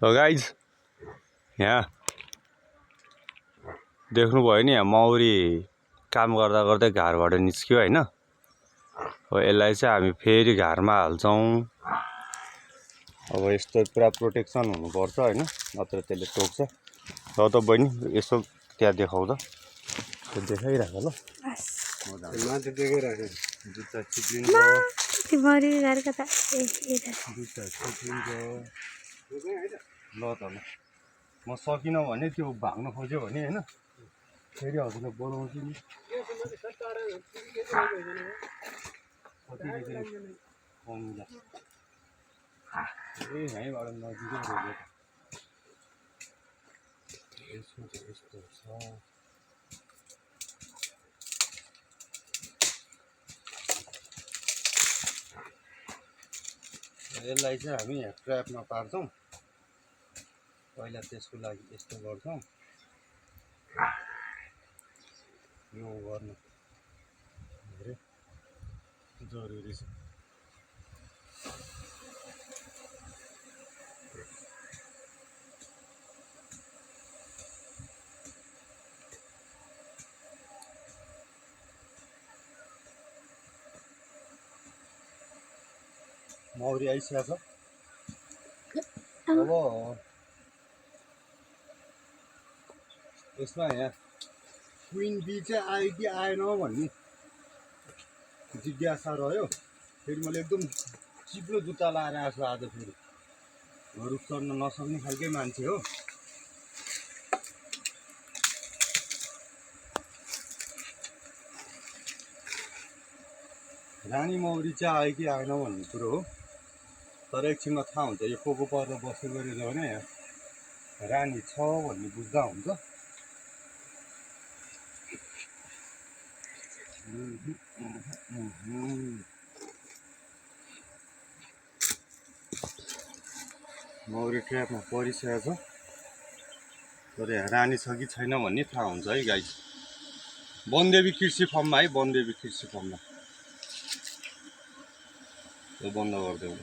So guys, यहाँ देख्नुभयो नि, यहाँ मौरी काम गर्दा गर्दै घारबाट निस्क्यो हैन। अब यसलाई चाहिँ हामी फेरि घारमा हाल्छौं। अब यस्तो पुरा प्रोटेक्सन हुनुपर्छ हैन, नत्र त्यसले टोक्छ। र त बहिनी यसो त्यहाँ देखाउ त, त्यो देखाइराख ल। माथि देखाइराख, जुत्ता चिप्लिन्छ, तिमरी गरेको त जुत्ता चिप्लिन्छ। ल त ल, म सकिनँ भने त्यो भाग्न खोज्यो भने हैन, फेरि हजुरलाई बोलाउँछु नि। ए यहीँबाट नजिकै रहेछ। यस्तो छ। यसलाई चाहिँ हामी यहाँ ट्र्यापमा पार्छौँ। पहिला त्यसको लागि यस्तो गर्छौँ। यो गर्नु धेरै जरुरी छ। मौरी आइसकेको छ। अब यसमा यहाँ क्विन बी चाहिँ आयो कि आएन भन्ने जिज्ञासा रह्यो। फेरि मैले एकदम चिप्लो जुत्ता लाएर आएको छु आज। फेरि रुख चढ्न नसक्ने खालकै मान्छे हो। रानी मौरी चाहिँ आयो कि आएन भन्ने कुरो हो। तर एकछिनमा थाहा हुन्छ। यो कोको पर्दा बस्यो गरेर भने रानी छ भन्ने बुझ्दा हुन्छ। मौरी ट्र्यापमा परिसकेको छ। तर यहाँ रानी छ कि छैन भन्ने थाहा हुन्छ है गाइस। वनदेवी कृषि फर्ममा है, वनदेवी कृषि फर्ममा। यो बन्द गरिदेऊ।